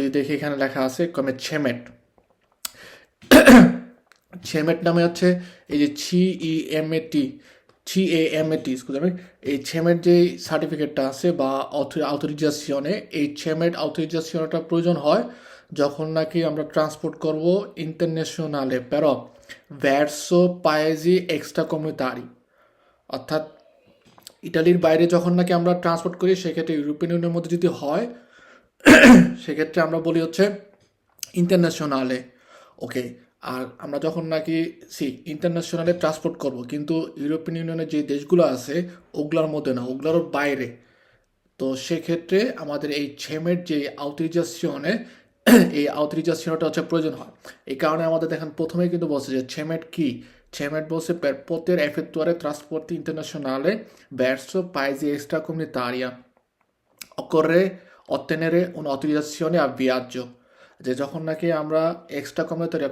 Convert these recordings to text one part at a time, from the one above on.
যদি দেখি এখানে লেখা আছে কমে ছেমেট। ছেমেট নামে হচ্ছে এই যে CEMAT এই ছেমেট যে সার্টিফিকেটটা আছে বা অথরিজাসিয়নে, এই ছেমেট অথরিজাসিয়নটা প্রয়োজন হয় যখন নাকি আমরা ট্রান্সপোর্ট করব ইন্টারন্যাশনালে pero verso paesi extracomunitari, অর্থাৎ ইটালির বাইরে যখন নাকি আমরা ট্রান্সপোর্ট করি সেক্ষেত্রে ইউরোপিয়ান ইউনিয়নের মধ্যে যদি হয় সেক্ষেত্রে আমরা বলি হচ্ছে ইন্টারন্যাশনালে। ওকে, আর আমরা যখন নাকি ইন্টারন্যাশনালে ট্রান্সপোর্ট করব কিন্তু ইউরোপিয়ান ইউনিয়নের যে দেশগুলো আছে ওগুলোর মধ্যে না, ওগুলোর বাইরে, তো সেক্ষেত্রে আমাদের এই ছেমের যে আউথরিজাসিয়নে এই আউথরিজাসিয়নটা হচ্ছে প্রয়োজন হয়। এই কারণে আমাদের দেখেন প্রথমেই কিন্তু বলছে যে ছেমেট কি, ছেমেট বলছে per poter effettuare trasporti internazionale verso paesi extracomunitaria occorre ottenere un'autorizzazione a viaggio, যে যখন নাকি আমরা এক্সট্রা কমিউনিটারি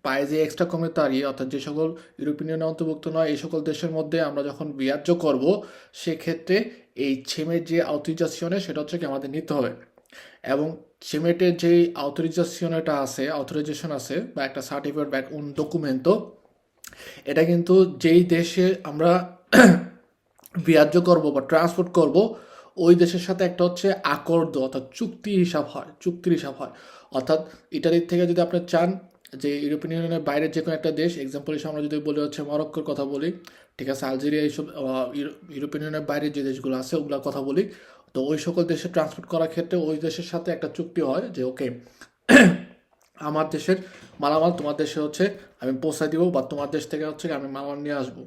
পাইজে এক্সট্রা কমিউনিটারি অর্থাৎ যে সকল ইউরোপিয়ান ইউনিয়নের অন্তর্ভুক্ত নয় এই সকল দেশের মধ্যে আমরা যখন বিয়ার্য করব সেক্ষেত্রে এই ছেমের যে আউথরিজাসিয়নে সেটা হচ্ছে কি আমাদের নিতে হবে। এবং ছেমেটের যেই আউথরাইজেশন আছে বা একটা সার্টিফিকেট বা un documento, এটা কিন্তু যেই দেশে আমরা বিয়ার্য করব বা ট্রান্সপোর্ট করব ওই দেশের সাথে একটা হচ্ছে আকর্দ অর্থাৎ চুক্তির হিসাব হয়। অর্থাৎ ইটালির থেকে যদি আপনি চান যে ইউরোপিয়ান ইউনিয়নের বাইরের যে কোনো একটা দেশ, এক্সাম্পল হিসেবে আমরা যদি বলি হচ্ছে মরক্কোর কথা বলি, ঠিক আছে, আলজেরিয়া, এইসব ইউরোপিয়ান ইউনিয়নের বাইরের যে দেশগুলো আছে ওগুলোর কথা বলি, তো ওই সকল দেশে ট্রান্সপোর্ট করার ক্ষেত্রে ওই দেশের সাথে একটা চুক্তি হয় যে ওকে আমার দেশের মালামাল তোমার দেশে হচ্ছে আমি পৌঁছায় দিব বা তোমার দেশ থেকে হচ্ছে আমি মালামাল নিয়ে আসবো।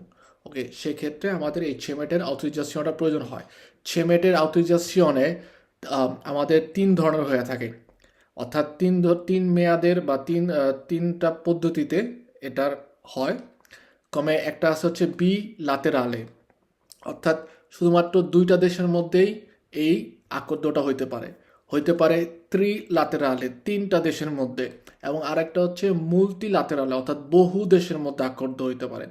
ওকে, সেক্ষেত্রে আমাদের এই ছেমেটের আউথরিজাসিয়নটা প্রয়োজন হয়। ছেমেটের আউথরিজাসিয়নে আমাদের তিন ধরনের হয়ে থাকে, অর্থাৎ তিন মেয়াদের বা তিনটা পদ্ধতিতে এটার হয়। কমে একটা আছে হচ্ছে বি লাতেরালে, অর্থাৎ শুধুমাত্র দুইটা দেশের মধ্যেই এই আকর্দটা হইতে পারে ত্রিলাতেরালে তিনটা দেশের মধ্যে, এবং আরেকটা হচ্ছে মুলতিলাতেরালে অর্থাৎ বহু দেশের মধ্যে আকর্দ হইতে পারে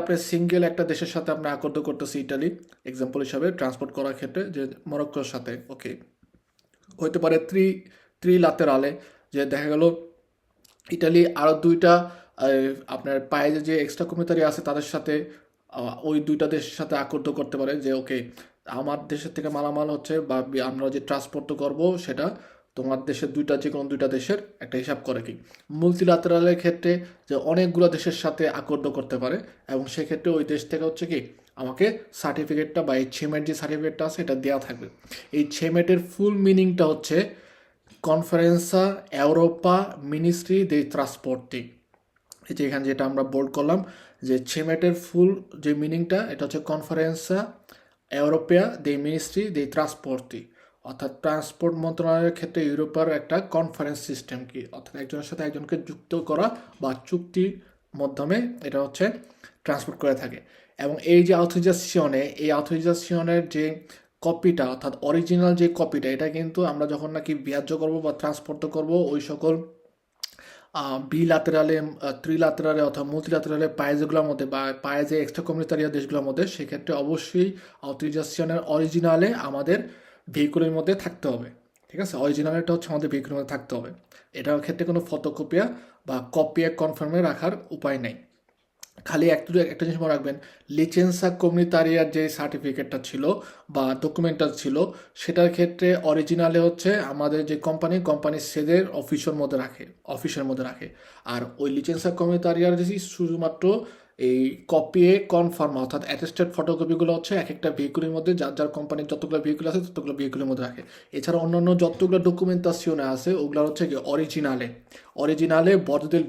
আপনি সিঙ্গেল একটা দেশের সাথে আপনি আকর্দ করতেছি ইটালি এক্সাম্পল হিসাবে ট্রান্সপোর্ট করার ক্ষেত্রে যে মরক্কোর সাথে। ওকে, হইতে পারে ত্রিলাতেরালে যে দেখা গেল ইটালি আরও দুইটা আপনার পায়ে যে এক্সট্রা কমিউনিটারি আছে তাদের সাথে ওই দুইটা দেশের সাথে আকর্দ করতে পারে যে ওকে আমার দেশের থেকে মালামাল হচ্ছে বা আমরা যে ট্রান্সপোর্ট করব সেটা তোমার দেশের যে কোনো দুইটা দেশের একটা হিসাব করে কি। মুলতিলাতেরালের ক্ষেত্রে যে অনেকগুলো দেশের সাথে আকর্দ করতে পারে এবং সেক্ষেত্রে ওই দেশ থেকে হচ্ছে কি আমাকে সার্টিফিকেটটা বা এই ছেমেট যে সার্টিফিকেটটা আছে এটা দেওয়া থাকবে। এই ছেমেটের ফুল মিনিংটা হচ্ছে কনফারেন্সা ইউরোপা মিনিস্ট্রি দে ট্রান্সপোর্টি। এই যে এখানে যেটা আমরা বোল্ড করলাম যে ছেমেটের ফুল যে মিনিংটা এটা হচ্ছে কনফারেন্সা ইউরোপিয়া দে মিনিস্ট্রি দে ট্রান্সপোর্টি, অর্থাৎ ট্রান্সপোর্ট মন্ত্রণালয়ের ক্ষেত্রে ইউরোপের একটা কনফারেন্স সিস্টেম কি, অর্থাৎ একজনের সাথে একজনকে যুক্ত করা বা চুক্তির মাধ্যমে এটা হচ্ছে ট্রান্সপোর্ট করে থাকে। এবং এই যে এই অথরিজাসিয়নের যে কপিটা অর্থাৎ অরিজিনাল যে কপিটা এটা কিন্তু আমরা যখন নাকি বিয়ার্য করব বা ট্রান্সপোর্ট করব ওই সকল বিলাতেরালে ত্রিলাতেরালে অথবা মুলতিলাতেরালে পায়েজগুলোর মধ্যে বা পায়েজে এক্সট্রা কমিউনিটারিয়া দেশগুলোর মধ্যে সেক্ষেত্রে অবশ্যই অথরিজাসিয়নের অরিজিনালে আমাদের ভেহিকুলের মধ্যে থাকতে হবে। ঠিক আছে, অরিজিনালটা হচ্ছে আমাদের ভেহিকুলের মধ্যে থাকতে হবে। এটার ক্ষেত্রে কোনো ফটোকপিয়া বা কপিয়া কনফার্মে রাখার উপায় নেই। খালি একটা জিনিস মনে রাখবেন, লিচেন্সা কমিউনিটারিয়ার যে সার্টিফিকেটটা ছিল বা ডকুমেন্টটা ছিল সেটার ক্ষেত্রে অরিজিনালে হচ্ছে আমাদের যে কোম্পানির সেদের অফিসের মধ্যে রাখে। আর ওই লিচেন্সা কমিউনিটারিয়ার যে শুধুমাত্র এই কপিয়ে কনফার্ম অর্থাৎ অ্যাটেস্টেড ফটোকপিগুলো হচ্ছে এক একটা ভেহিকুলের মধ্যে যার কোম্পানির যতগুলো ভেহিকুল আছে ততগুলো ভেহিকুলের মধ্যে রাখে। এছাড়া অন্যান্য যতগুলো ডকুমেন্টাসিওনে আছে ওগুলো হচ্ছে কি অরিজিনালে বড়দের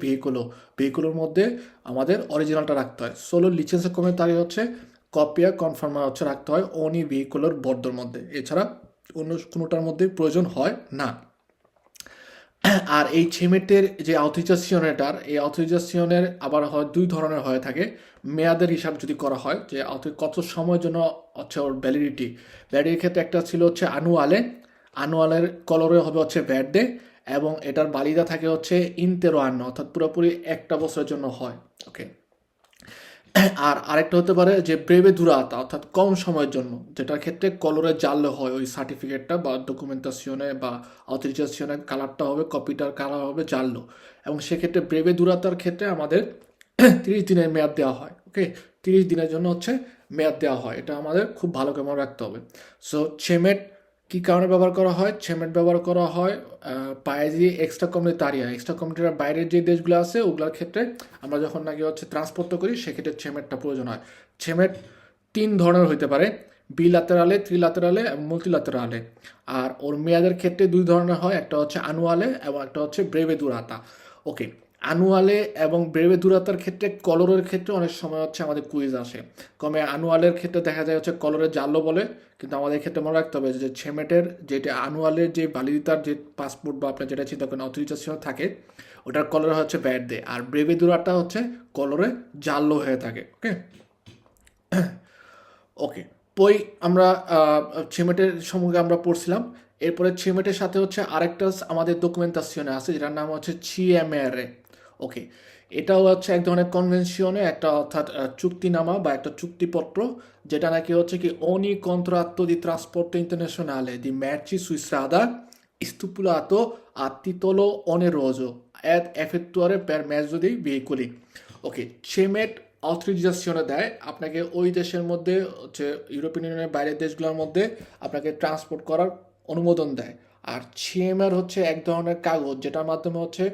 ভেহিকুলের মধ্যে আমাদের অরিজিনালটা রাখতে হয়। সোলো লিচেন্সের কমিউনিটারি হচ্ছে কপিয়া কনফার্মার হচ্ছে রাখতে হয় অনি ভেহিকুলের বর্ডের মধ্যে, এছাড়া অন্য কোনোটার মধ্যে প্রয়োজন হয় না। আর এই ছেমেটের যে এই অথরিজাসিয়নের আবার হয় দুই ধরনের হয়ে থাকে। মেয়াদের হিসাব যদি করা হয় যে কত সময়ের জন্য হচ্ছে ওর ভ্যালিডিটির ক্ষেত্রে একটা ছিল হচ্ছে আনুয়ালের কলরে হবে হচ্ছে ভ্যারডে, এবং এটার বালিদা থাকে হচ্ছে ইন্তেরো আন্ন অর্থাৎ পুরোপুরি একটা বছরের জন্য হয়। ওকে, আর আরেকটা হতে পারে যে ব্রেভে দুরাতা, অর্থাৎ কম সময়ের জন্য, যেটার ক্ষেত্রে কলরে জানলে হয় ওই সার্টিফিকেটটা বা ডকুমেন্টাসিওনে বা অথরিজাসিওনের কালারটা হবে, কপিটার কালার হবে জানলো। এবং সেক্ষেত্রে ব্রেভে দুরাতার ক্ষেত্রে আমাদের 30 দিনের মেয়াদ দেওয়া হয়। ওকে, 30 দিনের জন্য হচ্ছে মেয়াদ দেওয়া হয়, এটা আমাদের খুব ভালো করে মনে রাখতে হবে। সো ছেমেট কী কারণে ব্যবহার করা হয়? ছেমেট ব্যবহার করা হয় পায়ে যে এক্সট্রা কমিউনিটারিয়া, এক্সট্রা কমিউনিটার বাইরের যে দেশগুলো আছে ওগুলোর ক্ষেত্রে আমরা যখন নাকি হচ্ছে ট্রান্সপোর্টটা করি সেক্ষেত্রে ছেমেটটা প্রয়োজন হয়। ছেমেট 3 ধরনের হইতে পারে, বিলাতেরালে, ত্রিলাতেরালে এবং মাল্টিলাতেরালে। আর ওর মেয়াদের ক্ষেত্রে 2 ধরনের হয়, একটা হচ্ছে আনুয়ালে এবং একটা হচ্ছে ব্রেভে দুরাতা। ওকে, আনুয়ালে এবং ব্রেভে দুরাতার ক্ষেত্রে কলরের ক্ষেত্রে অনেক সময় হচ্ছে আমাদের কুইজ আসে। কমে আনুয়ালের ক্ষেত্রে দেখা যায় হচ্ছে কলরের জাল্লো বলে, কিন্তু আমাদের ক্ষেত্রে মনে রাখতে হবে যে ছেমেটের যেটা আনুয়ালের যে ভ্যালিডিটার যে পাসপোর্ট বা আপনার যেটা চিন্তা করেন অথরিজাসিওন থাকে ওটার কলরে হচ্ছে ব্যাট দেয়, আর ব্রেভে দুরাটা হচ্ছে কলরে জাল্লো হয়ে থাকে। ওকে ওকে, পই আমরা ছেমেটের সম্পর্কে আমরা পড়ছিলাম। এরপরে ছেমেটের সাথে হচ্ছে আরেকটা আমাদের ডকুমেন্টাসিওনে আছে যেটার নাম হচ্ছে চিএমএরএ। ওকে, এটাও হচ্ছে এক ধরনের কনভেনশনে একটা, অর্থাৎ চুক্তিনামা বা একটা চুক্তিপত্র, যেটা নাকি হচ্ছে কি ogni contratto di trasporto internazionale di merci su strada stipulato a titolo oneroso ed effettuare per mezzo dei veicoli। ওকে, ছেমেট অথরিজাসিওনে দেয় আপনাকে ওই দেশের মধ্যে হচ্ছে ইউরোপিয়ান ইউনিয়নের বাইরের দেশগুলোর মধ্যে আপনাকে ট্রান্সপোর্ট করার অনুমোদন দেয়। আর সিএমআর হচ্ছে এক ধরনের কাগজ যেটার মাধ্যমে হচ্ছে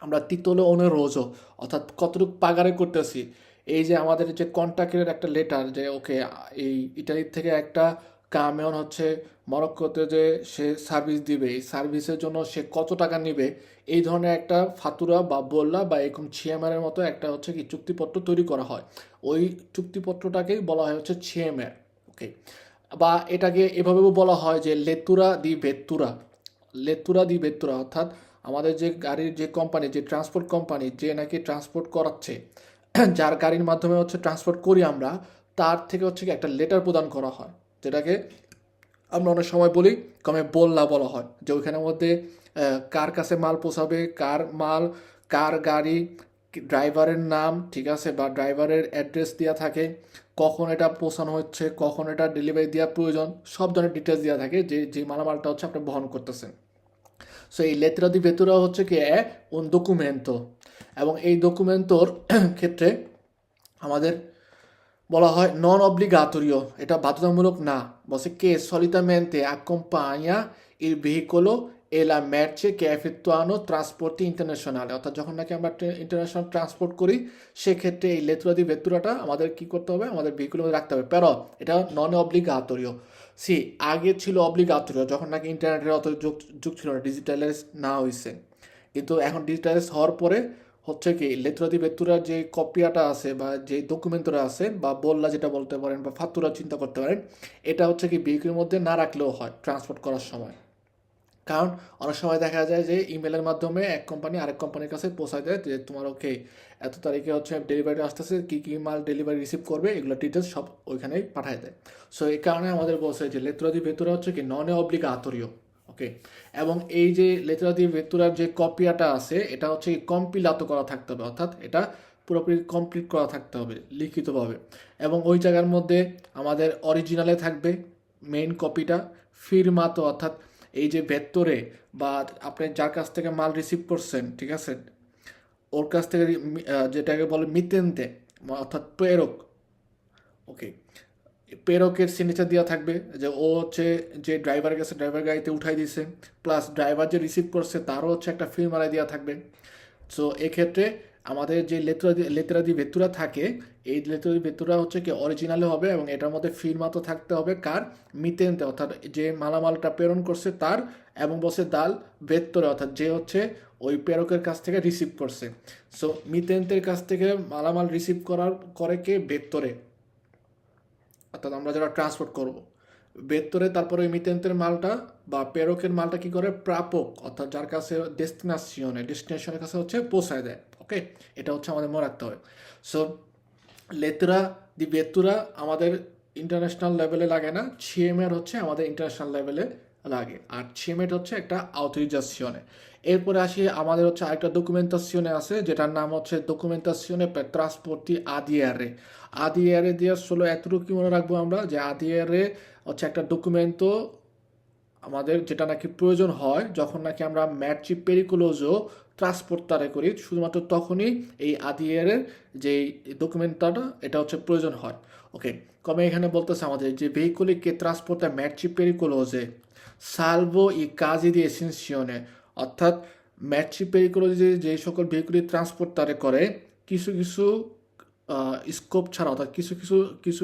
আমরা তিতলে রোজও, অর্থাৎ কতটুকু পাগারে করতেছি। এই যে আমাদের যে কন্ট্রাক্টের একটা লেটার যে ওকে এই ইটালির থেকে একটা কামেয়ন হচ্ছে মরক্কোতে যে সে সার্ভিস দিবে, এই সার্ভিসের জন্য সে কত টাকা নেবে, এই ধরনের একটা ফাতুরা বা বললা বা এরকম ছিএমআরের মতো একটা হচ্ছে কি চুক্তিপত্র তৈরি করা হয়। ওই চুক্তিপত্রটাকেই বলা হয় হচ্ছে ছিএমআর। ওকে, বা এটাকে এভাবেও বলা হয় যে লেতুরা দি ভেত্তুরা, লেতুরা দি ভেত্তুরা, অর্থাৎ আমাদের যে গাড়ির যে কোম্পানি, যে ট্রান্সপোর্ট কোম্পানি যে নাকি ট্রান্সপোর্ট করাচ্ছে, যার গাড়ির মাধ্যমে হচ্ছে ট্রান্সপোর্ট করি আমরা, তার থেকে হচ্ছে কি একটা লেটার প্রদান করা হয়, যেটাকে আমরা অনেক সময় বলি কমে বললা বলা হয়, যে ওইখানের মধ্যে কার কাছে মাল পৌঁছাবে, কার মাল, কার গাড়ি, ড্রাইভারের নাম, ঠিক আছে, বা ড্রাইভারের অ্যাড্রেস দেওয়া থাকে, কখন এটা পৌঁছানো হচ্ছে, কখন এটা ডেলিভারি দেওয়া প্রয়োজন, সব ধরনের ডিটেলস দেওয়া থাকে যে যে মালামালটা হচ্ছে আপনি বহন করতেছেন। সো এই lettera di vettura হচ্ছে কি un documento, এবং এই ডকুমেন্টর ক্ষেত্রে আমাদের বলা হয় নন অব্লিগাটোরিও, এটা বাধ্যতামূলক না, বলছে কে solitamente accompagna il veicolo e la merce che effettuano trasporti internazionali, অর্থাৎ যখন নাকি আমরা ইন্টারন্যাশনাল ট্রান্সপোর্ট করি সেক্ষেত্রে এই লেত্রা দি ভেত্তুরাটা আমাদের কি করতে হবে, আমাদের ভেহিকুলের মধ্যে রাখতে হবে। pero এটা নন অব্লিগাটোরিও। সি আগে ছিল অব্লিগাটোরিও যখন নাকি ইন্টারনেটের অত যুগ ছিল না, ডিজিটালাইজ না হয়েছে, কিন্তু এখন ডিজিটালাইজ হওয়ার পরে হচ্ছে কি লেত্রা দি ভেত্তুরার যে কপিয়াটা আছে বা যে ডকুমেন্টরা আছে বা বললা যেটা বলতে পারেন বা ফাতুরা চিন্তা করতে পারেন, এটা হচ্ছে কি ভেহিকুলের মধ্যে না রাখলেও হয় ট্রান্সপোর্ট করার সময়। কারণ অনেক সময় দেখা যায় যে ইমেলের মাধ্যমে এক কোম্পানি আরেক কোম্পানির কাছে পৌঁছায় দেয় যে তোমার ওকে এত তারিখে হচ্ছে ডেলিভারি আসতেছে, কী কী মাল ডেলিভারি রিসিভ করবে এগুলো ডিটেলস সব ওইখানেই পাঠায় দেয়। সো এই কারণে আমাদের বলছে যে লেত্রা দি ভেতুরা হচ্ছে কি নন অব্লিগাটোরিও। ওকে, এবং এই যে লেত্রা দি ভেতুরার যে কপিয়াটা আছে এটা হচ্ছে কম্পিলাতো করা থাকতে হবে, অর্থাৎ এটা পুরোপুরি কমপ্লিট করা থাকতে হবে লিখিতভাবে, এবং ওই জায়গার মধ্যে আমাদের অরিজিনালে থাকবে মেইন কপিটা, ফিরমাতো, অর্থাৎ এই যে ভেতরে বা আপনি যার কাছ থেকে মাল রিসিভ করছেন, ঠিক আছে, ওর কাছ থেকে যেটাকে বলে মিতেন্তে, অর্থাৎ প্রেরক। ওকে, প্রেরকের সিগনেচার দেওয়া থাকবে যে ও হচ্ছে যে ড্রাইভারের কাছে ড্রাইভার গাড়িতে উঠাই দিয়েছে, প্লাস ড্রাইভার যে রিসিভ করছে তারও হচ্ছে একটা ফি মারাই দেওয়া থাকবে। সো এক্ষেত্রে আমাদের যে লেত্রাদি ভেতুরা থাকে, এই লেত্রাদি ভেতুরা হচ্ছে কি অরিজিনালে হবে এবং এটার মধ্যে ফিরমা তো থাকতে হবে কার, মিতেন্তে, অর্থাৎ যে মালামালটা প্রেরণ করছে তার, এবং বসে দাল ভেতরে, অর্থাৎ যে হচ্ছে ওই প্রেরকের কাছ থেকে রিসিভ করছে। সো মিতেন্তের কাছ থেকে মালামাল রিসিভ করে কে, ভেতরে, অর্থাৎ আমরা যারা ট্রান্সপোর্ট করব ভেতরে, তারপরে ওই মিতেন্তের মালটা বা প্রেরকের মালটা কি করে, প্রাপক, অর্থাৎ যার কাছে ডেস্টিনেশনের কাছে হচ্ছে পৌঁছায় দেয়। ওকে, এটা হচ্ছে আমাদের মনে রাখতে হবে। সো লেত্রা দি ভেতুরা আমাদের ইন্টারন্যাশনাল লেভেলে লাগে না, সিএমআর হচ্ছে আমাদের ইন্টারন্যাশনাল লেভেলে লাগে, আর CIMET হচ্ছে একটা autorizazione। এরপরে আসি আমাদের হচ্ছে আরেকটা ডকুমেন্টাসিওনে আছে, যেটার নাম হচ্ছে ডকুমেন্টাসিওনে per trasporti ADR। ADR দিয়ে আসলে এতটুকু কি মনে রাখবো আমরা, যে ADR হচ্ছে একটা ডকুমেন্টো আমাদের যেটা নাকি প্রয়োজন হয় যখন নাকি আমরা ম্যাচি পেরিকুলোজো ট্রান্সপোর্টারে করি, শুধুমাত্র তখনই এই ADR যেই ডকুমেন্টটা এটা হচ্ছে প্রয়োজন হয়। ওকে, কমে এখানে বলতেছে আমাদের যে veicoli che trasporta merci pericolose salvo i casi di esenzione, অর্থাৎ merci pericolose যে সকল ভেহিকুলি ট্রান্সপোর্টারে করে কিছু কিছু স্কোপ ছাড়া, অর্থাৎ কিছু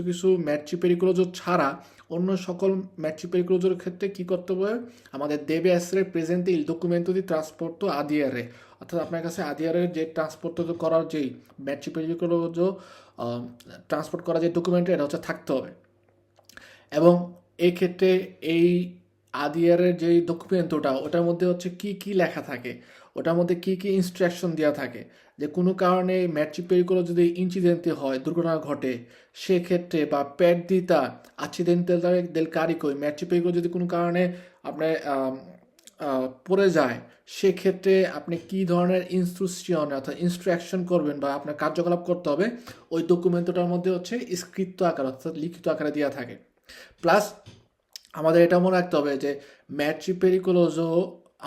কিছু ম্যাচি পেরিকুলোজো ছাড়া অন্য সকল ম্যাচি পেরিকুলোজোর ক্ষেত্রে কী করতে হবে, আমাদের দেবে essere presente il documento di trasporto ADR, অর্থাৎ আপনার কাছে ADR এর যে ট্রান্সপোর্ট করার যেই ম্যাচি পেরিকুলোজো ট্রান্সপোর্ট করার যে ডকুমেন্ট এটা হচ্ছে থাকতে হবে। এবং এই ক্ষেত্রে এই ADR এর যে ডকুমেন্টটা ওটার মধ্যে হচ্ছে কি কি লেখা থাকে, ওটার মধ্যে কি কি ইনস্ট্রাকশন দেওয়া থাকে, যে কোনো কারণে ম্যাচি পেরিকুলো যদি ইনসিডেন্টে হয়, দুর্ঘটনা ঘটে, সেক্ষেত্রে বা perdita accidentale del carico, ম্যাচি পেরিকুলো যদি কোনো কারণে আপনার পড়ে যায়, সেক্ষেত্রে আপনি কি ধরনের ইনস্ট্রুকশন অর্থাৎ ইনস্ট্রাকশন করবেন বা আপনার কার্যকলাপ করতে হবে, ওই ডকুমেন্টটার মধ্যে হচ্ছে স্ক্রিপ্ট আকার অর্থাৎ লিখিত আকারে দেওয়া থাকে। প্লাস আমাদের এটা মনে রাখতে হবে যে ম্যাচি পেরিকুলোজো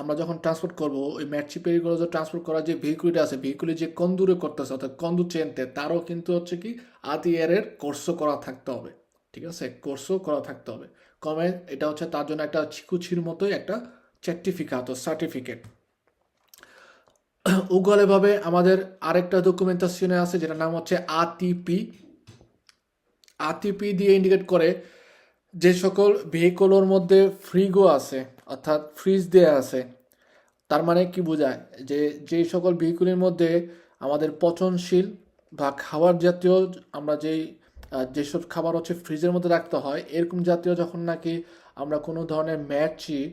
আমরা যখন ট্রান্সপোর্ট করব, ওই ম্যাচি পেরিকুলোজো ট্রান্সপোর্ট করার যে ভেহিকুলিটা আছে, ভেহিকুলি যে কন্দুরে করতেছে অর্থাৎ কন্দুচেন্তে, তারও কিন্তু হচ্ছে কি ADR এর কোর্সও করা থাকতে হবে। ঠিক আছে, কোর্সও করা থাকতে হবে। কমে এটা হচ্ছে তার জন্য একটা চিকুচির মতোই একটা সার্টিফিকেট। উগলেভাবে আমাদের আরেকটা ডকুমেন্টাশনে আছে যেটার নাম হচ্ছে ATP দিয়ে ইন্ডিকেট করে যে সকল ভেহিকলের মধ্যে ফ্রিগো আছে অর্থাৎ ফ্রিজ দেয়া আছে। তার মানে কি বোঝায়, যে যেই সকল ভেহিকলের মধ্যে আমাদের পচনশীল বা খাবার জাতীয় আমরা যেসব খাবার হচ্ছে ফ্রিজের মধ্যে রাখতে হয়, এরকম জাতীয় যখন নাকি আমরা কোনো ধরনের ম্যাচই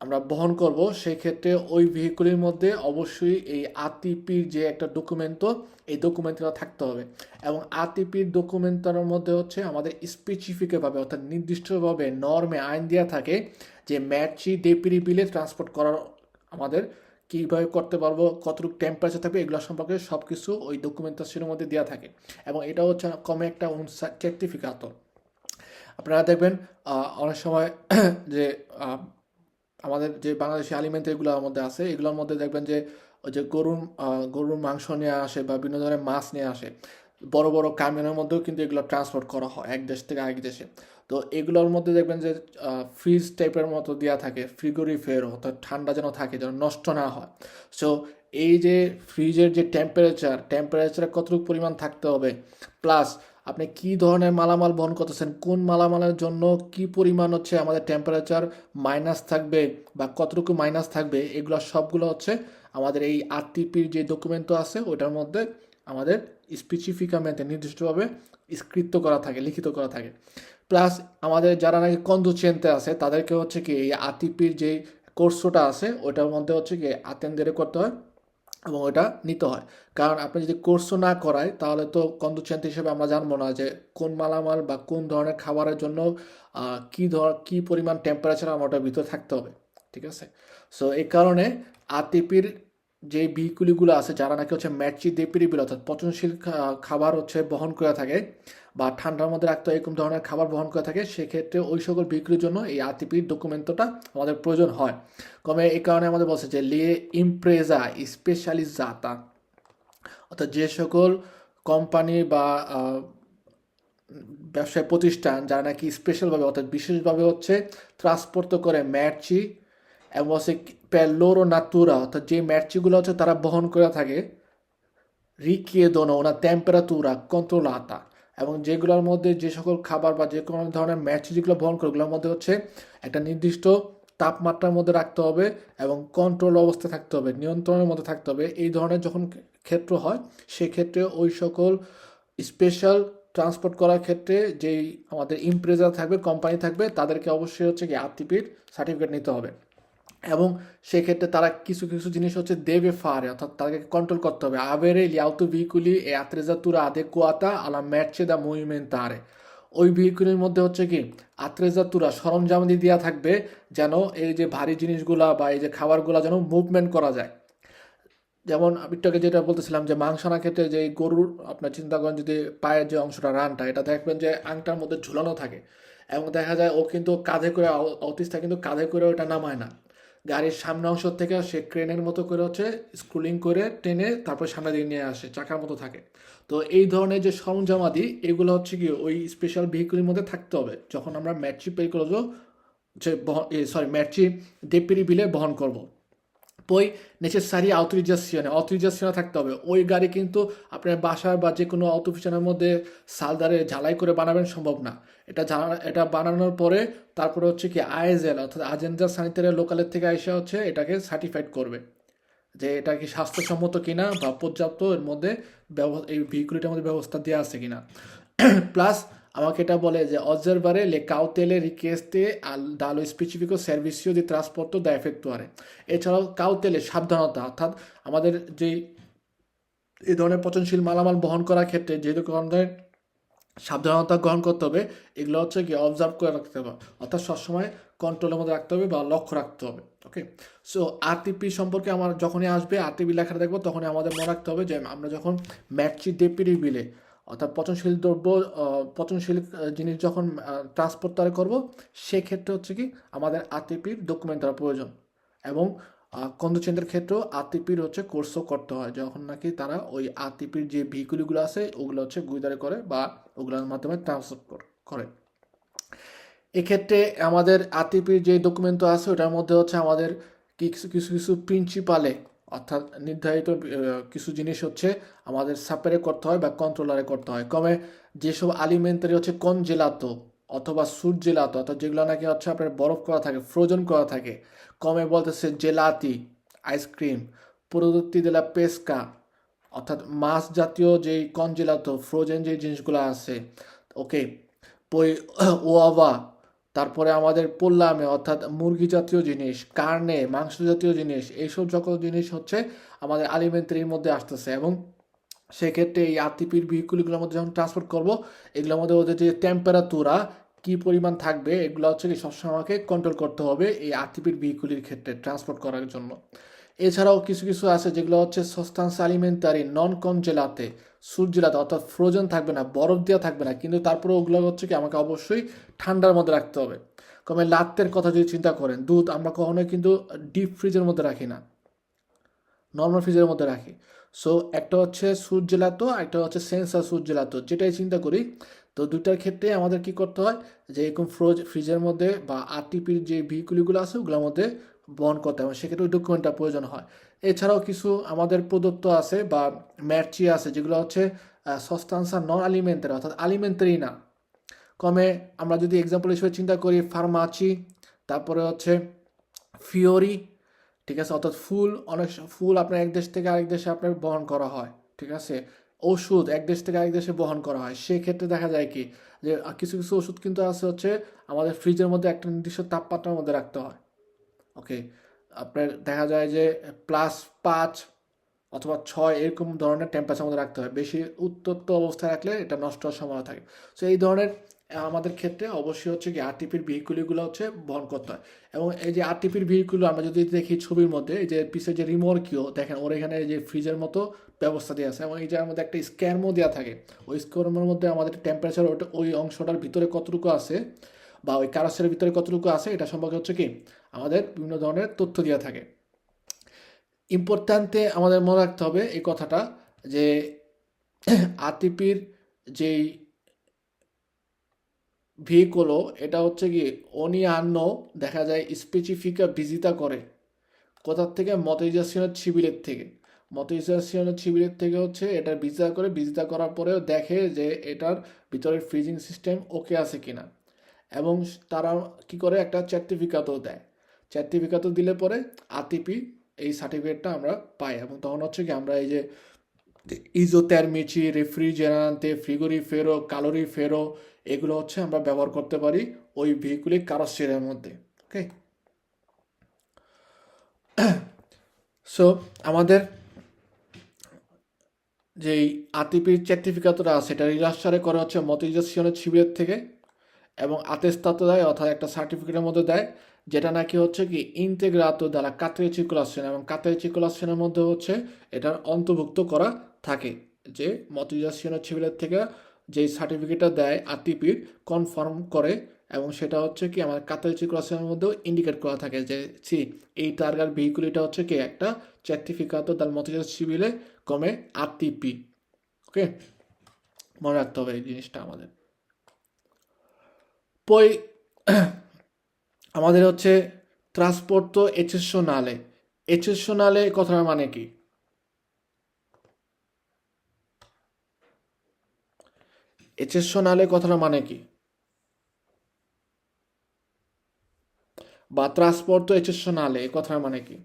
আমরা বহন করব, সেই ক্ষেত্রে ওই ভেহিকুলের মধ্যে অবশ্যই এই ATPর যে একটা ডকুমেন্ট, এই ডকুমেন্টটা থাকতে হবে। এবং ATPর ডকুমেন্টটার মধ্যে হচ্ছে আমাদের স্পেসিফিকভাবে অর্থাৎ নির্দিষ্টভাবে নর্মে আইন দেওয়া থাকে যে ম্যাচি ডেপিরিবিলে ট্রান্সপোর্ট করার আমাদের কীভাবে করতে পারবো, কতটুকু টেম্পারেচার থাকবে, এগুলো সম্পর্কে সব কিছু ওই ডকুমেন্টেশনের মধ্যে দেওয়া থাকে। এবং এটা হচ্ছে কমে একটা সার্টিফিকাত। আপনারা দেখবেন অনেক সময় যে আমাদের যে বাংলাদেশি আলিমেন্ট এগুলোর মধ্যে আছে, এগুলোর মধ্যে দেখবেন যে ওই যে গরুর মাংস নিয়ে আসে বা বিভিন্ন ধরনের মাছ নিয়ে আসে, বড় বড় কামিনের মধ্যেও কিন্তু এগুলো ট্রান্সপোর্ট করা হয় এক দেশ থেকে আরেক দেশে। তো এগুলোর মধ্যে দেখবেন যে ফ্রিজ টাইপের মতো দেওয়া থাকে, ফ্রিগোরিফের, অর্থাৎ ঠান্ডা যেন থাকে, যেন নষ্ট না হয়। সো এই যে ফ্রিজের যে টেম্পারেচার কতটুকু পরিমাণ থাকতে হবে, প্লাস আপনি কি ধরনের মালামাল বহন করতেছেন, কোন মালামালের জন্য কি পরিমাণ হচ্ছে আমাদের টেম্পারেচার মাইনাস থাকবে বা কতটুকু মাইনাস থাকবে, এগুলো সবগুলো হচ্ছে আমাদের এই ATPর যে ডকুমেন্ট আছে ওটার মধ্যে আমাদের স্পেসিফিকামেন্টে নির্দিষ্টভাবে স্ক্রিপ্ট করা থাকে, লিখিত করা থাকে। প্লাস আমাদের যারা নাকি কন্দুচেন্তে আছে তাদেরকে হচ্ছে কি এই ATPর যে কোর্সটা আছে ওটার মধ্যে হচ্ছে কি আতেন্দেরে করতে হয় এবং ওটা নিতে হয়। কারণ আপনি যদি কোর্সও না করায় তাহলে তো কন্দুচেন্তে হিসেবে আমরা জানবো না যে কোন মালামাল বা কোন ধরনের খাবারের জন্য কি পরিমাণ টেম্পারেচার আমার ওটার ভিতরে থাকতে হবে। ঠিক আছে, সো এই কারণে ATPর যে ভেহিকুলগুলো আছে যারা নাকি হচ্ছে ম্যাচি ডেপিরিবিল অর্থাৎ পচনশীল খাবার হচ্ছে বহন করে থাকে বা ঠান্ডার মধ্যে রাখতে এরকম ধরনের খাবার বহন করে থাকে, সেক্ষেত্রে ওই সকল ভেহিকুলের জন্য এই ATPর ডকুমেন্টটা আমাদের প্রয়োজন হয়। কমে এই কারণে আমাদের বলছে যে লিয়ে ইমপ্রেজা স্পেশালিজাতা, অর্থাৎ যে সকল কোম্পানি বা ব্যবসায় প্রতিষ্ঠান যারা নাকি স্পেশালভাবে অর্থাৎ বিশেষভাবে হচ্ছে ট্রান্সপোর্ট করে ম্যাচি এবং হচ্ছে পেলোরো নাতুরা, অর্থাৎ যে ম্যাচগুলো হচ্ছে তারা বহন করে থাকে রিকিয়েদোনো ওনা টেম্পারাতুরা কন্ট্রোলাতা, এবং যেগুলোর মধ্যে যে সকল খাবার বা যে কোনো ধরনের ম্যাচ যেগুলো বহন করে ওগুলোর মধ্যে হচ্ছে একটা নির্দিষ্ট তাপমাত্রার মধ্যে রাখতে হবে এবং কন্ট্রোল অবস্থায় থাকতে হবে, নিয়ন্ত্রণের মধ্যে থাকতে হবে। এই ধরনের যখন ক্ষেত্র হয় সেক্ষেত্রে ওই সকল স্পেশাল ট্রান্সপোর্ট করার ক্ষেত্রে যেই আমাদের ইমপ্রেজার থাকবে, কোম্পানি থাকবে, তাদেরকে অবশ্যই হচ্ছে কি ATPর সার্টিফিকেট নিতে হবে। এবং সেক্ষেত্রে তারা কিছু কিছু জিনিস হচ্ছে দেবে ফারে, অর্থাৎ তাদেরকে কন্ট্রোল করতে হবে। আবেরে গli autoveicoli e attrezzatura adeguata alla merce da movimentare, ওই ভেহিকুলের মধ্যে হচ্ছে কি আত্রেজাতুরা সরঞ্জামাদি দেওয়া থাকবে, যেন এই যে ভারী জিনিসগুলা বা এই যে খাবারগুলা যেন মুভমেন্ট করা যায়। যেমন আমি একটু আগে যেটা বলতেছিলাম যে মাংস আনার ক্ষেত্রে যে গরুর আপনার চিন্তা করেন যদি পায়ের যে অংশটা রানটা এটা দেখবেন যে আংটার মধ্যে ঝুলানো থাকে, এবং দেখা যায় ও কিন্তু কাঁধে করে অতিসটা কিন্তু কাঁধে করে ওটা নামায় না, গাড়ির সামনে অংশ থেকে সে ক্রেনের মতো করে হচ্ছে স্ক্রুলিং করে টেনে তারপর সামনে দিয়ে নিয়ে আসে, চাকার মতো থাকে। তো এই ধরনের যে সরঞ্জামাদি এগুলো হচ্ছে কি ওই স্পেশাল ভেহিকুলের মধ্যে থাকতে হবে যখন আমরা ম্যাট্রি পে করবো, যে ম্যাট্রি ডেপিরিবিলে বহন করব। poi necessaria autorizzazione থাকতে হবে। ওই গাড়ি কিন্তু আপনার বাসার বা যে কোনো অটোফিশনের মধ্যে সালদারে ঝালাই করে বানাবেন সম্ভব না। এটা বানানোর পরে তারপরে হচ্ছে কি আইএসএল অর্থাৎ আজেন্সা স্যানিটারি লোকালের থেকে এসে হচ্ছে এটাকে সার্টিফাইড করবে যে এটা কি স্বাস্থ্যসম্মত কিনা বা পর্যাপ্ত এর মধ্যে এই ভেহিকুলটার মধ্যে ব্যবস্থা দেওয়া আছে কিনা। প্লাস আমাকে এটা বলে যে osservare le cautele richieste dallo specifico servizio di trasporto da effettuare। এছাড়াও কাউতেলে সাবধানতা, অর্থাৎ আমাদের যে এই ধরনের পচনশীল মালামাল বহন করার ক্ষেত্রে যেহেতু ধরনের সাবধানতা গ্রহণ করতে হবে, এগুলো হচ্ছে কি অবজার্ভ করে রাখতে হবে, অর্থাৎ সবসময় কন্ট্রোলের মধ্যে রাখতে হবে বা লক্ষ্য রাখতে হবে। ওকে, সো আরটিপি সম্পর্কে আমার যখনই আসবে আরটিপি লেখাটা দেখবো তখনই আমাদের মনে রাখতে হবে যে আমরা যখন ম্যাট্রি ডেপিরি বিলে অর্থাৎ পচনশীল দ্রব্য পচনশীল জিনিস যখন ট্রান্সপোর্ট তৈরি করবো সেক্ষেত্রে হচ্ছে কি আমাদের আরটিপির ডকুমেন্ট দেওয়ার প্রয়োজন। এবং কন্ডুচেন্টের ক্ষেত্রেও আরটিপির হচ্ছে কোর্সও করতে হয় যখন নাকি তারা ওই আরটিপির যে ভেহিকুলগুলো আছে ওগুলো হচ্ছে গুইদারে করে বা ওগুলোর মাধ্যমে ট্রান্সপোর্ট করে। এক্ষেত্রে আমাদের আরটিপির যে ডকুমেন্ট আছে ওটার মধ্যে হচ্ছে আমাদের কিছু কিছু কিছু প্রিন্সিপালে অর্থাৎ নির্ধারিত কিছু জিনিস হচ্ছে আমাদের সাপ্লারে করতে হয় বা কন্ট্রোলারে করতে হয়। কমে যেসব আলিমেন্টারি হচ্ছে কনজেলাতো অথবা সুরজেলাতো অর্থাৎ যেগুলো নাকি হচ্ছে আপনার বরফ করা থাকে ফ্রোজেন করা থাকে, কমে বলতেছে জেলাতি আইসক্রিম, প্রদত্তি দেলা পেস্কা অর্থাৎ মাছ জাতীয় যেই কনজেলাতো ফ্রোজেন যে জিনিসগুলো আছে। ওকে, পই ওয়াভা, তারপরে আমাদের পোল্লামে অর্থাৎ মুরগি জাতীয় জিনিস, কার্নে মাংস জাতীয় জিনিস, এইসব সকল জিনিস হচ্ছে আমাদের আলিমেন্টারির মধ্যে আসতেছে। এবং সেক্ষেত্রে এই আরটিপির ভেহিকুলগুলোর মধ্যে যখন ট্রান্সপোর্ট করবো এগুলোর মধ্যে ওদের যে টেম্পারেচারা কী পরিমাণ থাকবে এগুলো হচ্ছে কি সবসময় আমাকে কন্ট্রোল করতে হবে এই আরটিপির ভেহিকুলের ক্ষেত্রে ট্রান্সপোর্ট করার জন্য। এছাড়াও কিছু কিছু আছে যেগুলো হচ্ছে সস্তান্স আলিমেন্টারি নন কনজেলাতে সুরজেলাতে অর্থাৎ ফ্রোজেন থাকবে না, বরফ দেওয়া থাকবে না, কিন্তু তারপরে ওগুলো হচ্ছে কি আমাকে অবশ্যই ঠান্ডার মধ্যে রাখতে হবে। কমে লাত্তের কথা যদি চিন্তা করেন দুধ আমরা কখনোই কিন্তু ডিপ ফ্রিজের মধ্যে রাখি না, নর্মাল ফ্রিজের মধ্যে রাখি। সো একটা হচ্ছে সুরজেলাতো একটা হচ্ছে সেন্সার সুরজেলাতো, যেটাই চিন্তা করি তো দুটার ক্ষেত্রে আমাদের কি করতে হয় যে এরকম ফ্রিজের মধ্যে বা আরটিপির যে ভেহিকুলগুলো আছে ওগুলোর মধ্যে বহন করতে হবে, সেক্ষেত্রে ওই ডকুমেন্টটা প্রয়োজন হয়। এছাড়াও কিছু আমাদের প্রদত্ত আছে বা ম্যাটচি আছে যেগুলো হচ্ছে সস্তান্সা নন আলিমেন্টারি অর্থাৎ আলিমেন্টারি না। কমে আমরা যদি এক্সাম্পল হিসেবে চিন্তা করি ফার্মাচি, তারপরে হচ্ছে ফিওরি, ঠিক আছে, অর্থাৎ ফুল অনেক ফুল আপনার এক দেশ থেকে আরেক দেশে আপনার বহন করা হয়, ঠিক আছে, ওষুধ এক দেশ থেকে আরেক দেশে বহন করা হয়। সেক্ষেত্রে দেখা যায় কি যে কিছু কিছু ওষুধ কিন্তু আছে হচ্ছে আমাদের ফ্রিজের মধ্যে একটা নির্দিষ্ট তাপমাত্রার মধ্যে রাখতে হয়। ওকে, আপনার দেখা যায় যে +5 অথবা 6 এরকম ধরনের টেম্পারেচার মধ্যে রাখতে হয়, বেশি উত্তপ্ত অবস্থায় রাখলে এটা নষ্ট হওয়ার সম্ভাবনা থাকে। সো এই ধরনের আমাদের ক্ষেত্রে অবশ্যই হচ্ছে কি আরটিপির ভেহিকুলগুলো হচ্ছে বহন করতে হয়। এবং এই যে আরটিপির ভেহিকুল আমরা যদি দেখি ছবির মধ্যে এই যে পিছের যে রিমোর্কিও দেখেন ওর এখানে যে ফ্রিজের মতো ব্যবস্থা দেওয়া আছে এবং এই যে আমাদের একটা স্ক্যানও দেওয়া থাকে, ওই স্ক্যানের মধ্যে আমাদের টেম্পারেচার ওটা ওই অংশটার ভিতরে কতটুকু আছে বা ওই কারাসের ভিতরে কতটুকু আছে এটা সম্পর্কে হচ্ছে কি আমাদের বিভিন্ন ধরনের তথ্য দেওয়া থাকে। ইম্পর্ট্যান্টে আমাদের মনে রাখতে হবে এই কথাটা যে আরটিপির যেই ভেহিকল এটা হচ্ছে কি অনি আন্ন দেখা যায় স্পেসিফিকা ভিজিতা করে কোথার থেকে মটোরিজাশনের শিবিরের থেকে, মটোরিজাশনের শিবিরের থেকে হচ্ছে এটা ভিজিটা করে, ভিজিটা করার পরেও দেখে যে এটার ভিতরের ফ্রিজিং সিস্টেম ওকে আছে কিনা। এবং তারা কি করে একটা সার্টিফিকেটও দেয়, সার্টিফিকেটও দিলে পরে আরটিপি এই সার্টিফিকেটটা আমরা পাই এবং তখন হচ্ছে কি আমরা এই যে ইজোথেরমিচি রেফ্রিজারেন্টে ফ্রিগোরিফেরো ক্যালোরিফেরো এগুলো হচ্ছে আমরা ব্যবহার করতে পারি ওই ভেহিকুলের কারোসেরির মধ্যে। ওকে, সো আমাদের যেই আতিপির সার্টিফিকেটটা আছে এটা রিলাস্টারে করে হচ্ছে মতিজাসিয়নের শিবিরের থেকে, এবং আতেস্তাতো দেয় অর্থাৎ একটা সার্টিফিকেটের মধ্যে দেয়, যেটা নাকি হচ্ছে কি ইন্তেগ্রাতো দ্বারা কাতেরি চিকুলাসিয়ন, এবং কাতেরি চিকুলাসিয়নের মধ্যে হচ্ছে এটার অন্তর্ভুক্ত করা থাকে যে মতিজাসিয়নের শিবিরের থেকে যেই সার্টিফিকেটটা দেয় আতিপির কনফার্ম করে, এবং সেটা হচ্ছে কি আমার কাতেরি চিকুলাসিয়নের মধ্যেও ইন্ডিকেট করা থাকে যে এই টার্গার ভেহিকুলিটা হচ্ছে কি একটা সার্টিফিকাতো দাল মতিজাস শিবিরে কমে আতিপি। ওকে, মনে রাখতে হবে এই জিনিসটা আমাদের। পই আমাদের হচ্ছে ট্রান্সপোর্টো এচেশনালে। এচেশনালে কথার মানে কি? এচেশনালে কথার মানে কি? বা ট্রান্সপোর্টো এচেশনালে এই কথার মানে কি?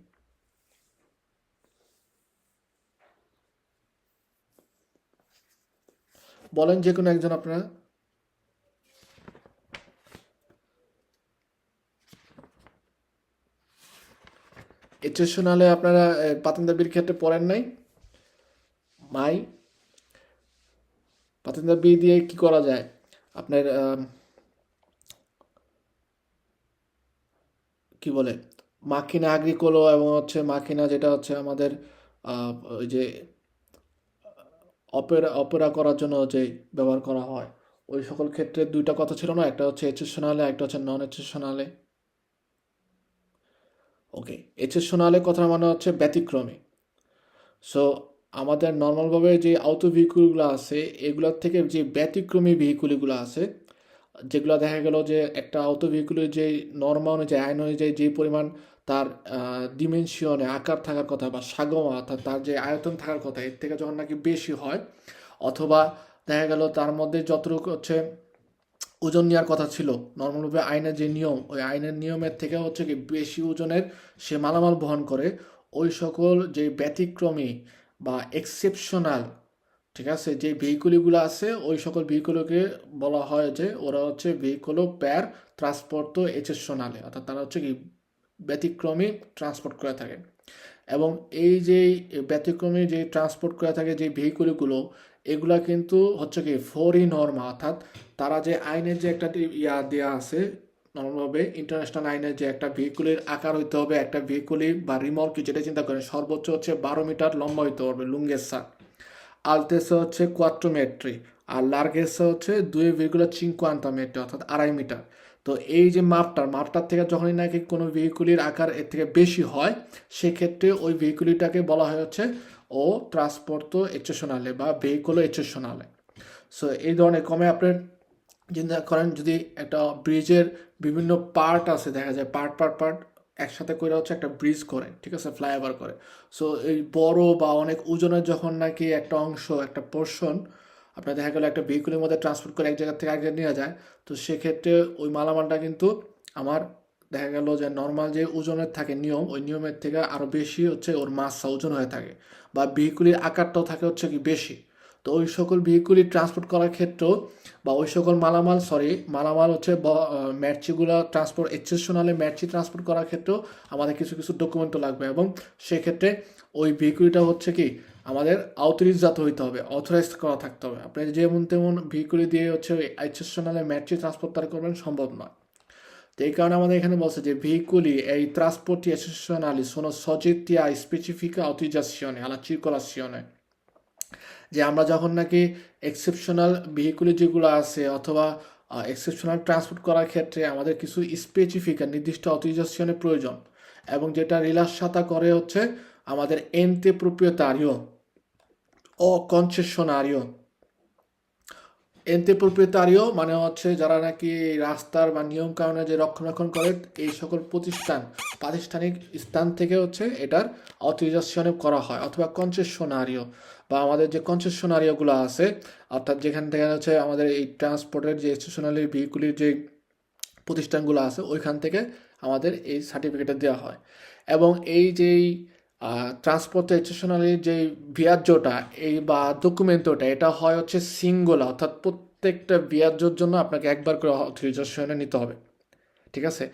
বলেন যে কোনো একজন আপনারা। এচেশনালে আপনারা পাতেন্দাবির ক্ষেত্রে পড়েন নাই? মাই পাতেন্দাবি দিয়ে কি করা যায় আপনার কি বলে মাকিনা আগ্রিকোলো, এবং হচ্ছে মাকিনা যেটা হচ্ছে আমাদের ওই যে অপেরা অপেরা করার জন্য যে ব্যবহার করা হয়, ওই সকল ক্ষেত্রে দুইটা কথা ছিল না, একটা হচ্ছে এক্সেপশনালে, একটা হচ্ছে নন এক্সেপশনালে। ওকে, এক্সেপশনালে কথার মানে হচ্ছে ব্যতিক্রমী। সো আমাদের নর্মালভাবে যে আউটো ভেহিকুলগুলো আছে এগুলোর থেকে যে ব্যতিক্রমী ভেহিকুলগুলো আছে, যেগুলো দেখা গেল যে একটা আউটো ভেহিকুলের যে নর্মা অনুযায়ী আইন অনুযায়ী যে পরিমাণ তার ডিমেনশনে আকার থাকার কথা বা সাগমা অর্থাৎ তার যে আয়তন থাকার কথা এর থেকে যখন নাকি বেশি হয়, অথবা দেখা গেল তার মধ্যে যতটুকু হচ্ছে ওজন নেওয়ার কথা ছিল নর্মালভাবে আইনের যে নিয়ম, ওই আইনের নিয়মের থেকে হচ্ছে কি বেশি ওজনের সে মালামাল বহন করে, ওই সকল যে ব্যতিক্রমী বা এক্সেপশনাল, ঠিক আছে, যে ভেহিকুলগুলো আছে ওই সকল ভেহিকুলকে বলা হয় যে ওরা হচ্ছে ভেহিকুলো প্যার ট্রান্সপোর্টো এক্সেপশনালে, অর্থাৎ তারা হচ্ছে কি ব্যতিক্রমী ট্রান্সপোর্ট করে থাকে। এবং এই যে ব্যতিক্রমী যে ট্রান্সপোর্ট করে থাকে যে ভেহিকুলগুলো, এগুলা কিন্তু হচ্ছে কি ফরি নর্মা, অর্থাৎ তারা যে আইনের যে একটা দেওয়া আছে নর্মালভাবে ইন্টারন্যাশনাল আইনের যে একটা ভেহিকুলের আকার হইতে হবে, একটা ভেহিকুলের বা রিমর্ক যেটা চিন্তা করেন সর্বোচ্চ হচ্ছে 12 মিটার লম্বা হইতে হবে লুঙ্গেসা, আলতেসা হচ্ছে 4 মেট্রি, আর লার্গেসা হচ্ছে 2,50 মেট্রি অর্থাৎ 2.5 মিটার। তো এই যে মাপটার থেকে যখনই নাকি কোনো ভেহিকুলির আকার এর থেকে বেশি হয়, সেক্ষেত্রে ওই ভেহিকুলিটাকে বলা হয় হচ্ছে ও ট্রান্সপোর্টো এক্সেপশনালে বা ভেহিকুলো এক্সেপশনালে। সো এই ধরনের কমে আপনার চিন্তা করেন যদি একটা ব্রিজের বিভিন্ন পার্ট আছে, দেখা যায় পার্ট একসাথে করে হচ্ছে একটা ব্রিজ করে, ঠিক আছে, ফ্লাইওভার করে। সো এই বড় বা অনেক ওজনের যখন নাকি একটা অংশ একটা পোর্শন আপনার দেখা গেলো একটা ভেহিকুলের মধ্যে ট্রান্সপোর্ট করে এক জায়গা থেকে আগে নিয়ে যায়, তো সেক্ষেত্রে ওই মালামালটা কিন্তু আমার দেখা গেল যে নর্মাল যে ওজনের থাকে নিয়ম, ওই নিয়মের থেকে আরও বেশি হচ্ছে ওর মাসা ওজন হয়ে থাকে, বা ভেহিকুলের আকারটাও থাকে হচ্ছে কি বেশি। তো ওই সকল ভেহিকুলি ট্রান্সপোর্ট করার ক্ষেত্রেও বা ওই সকল মালামাল হচ্ছে ম্যাটচিগুলো ট্রান্সপোর্ট এক্সেপশনালে ম্যাটচি ট্রান্সপোর্ট করার ক্ষেত্রেও আমাদের কিছু কিছু ডকুমেন্টও লাগবে, এবং সেক্ষেত্রে ওই ভেহিকুলিটা হচ্ছে কি আমাদের আউথরাইজজাত হইতে হবে, অথরাইজ করা থাকতে হবে। আপনি যেমন তেমন ভেহিকুলি দিয়ে হচ্ছে এক্সেপশনালে ম্যাটচি ট্রান্সপোর্ট তারা করবেন সম্ভব নয়। তো এই কারণে আমাদের এখানে বলছে যে ভেহিকুলি এই trasporti eccezionali sono soggetti a specifica autorizzazione alla circolazione, যে আমরা যখন নাকি এক্সেপশনাল ভেহিকুলি যেগুলো আছে অথবা এক্সেপশনাল ট্রান্সপোর্ট করার ক্ষেত্রে আমাদের কিছু স্পেসিফিক নির্দিষ্ট অথরাইজেশনের প্রয়োজন, এবং যেটা রিলাসাতা করে হচ্ছে আমাদের এন্তে প্রোপ্রিয়েতারিও ও কনসেশনারিও। এন্তে প্রোপ্রিয়েতারিও মানে হচ্ছে যারা নাকি রাস্তার বা নিয়ম কানুনে যে রক্ষণাবেক্ষণ করে এই সকল প্রাতিষ্ঠানিক স্থান থেকে হচ্ছে এটার অথরাইজেশন করা হয়, অথবা কনসেশনারিও বা আমাদের যে কনসেশনারিওগুলো আছে, অর্থাৎ যেখান থেকে হচ্ছে আমাদের এই ট্রান্সপোর্টের যে স্টেশনারি ভেহিকুলির যে প্রতিষ্ঠানগুলো আছে ওইখান থেকে আমাদের এই সার্টিফিকেটটা দেওয়া হয়। এবং এই যেই ট্রান্সপোর্ট স্টেশনারির যে ভিয়াজ্যটা এই বা ডকুমেন্টটা এটা হয় হচ্ছে সিঙ্গুলার, অর্থাৎ প্রত্যেকটা ভিয়াজ্যর জন্য আপনাকে একবার করে অথরাইজেশনে নিতে হবে, ঠিক আছে।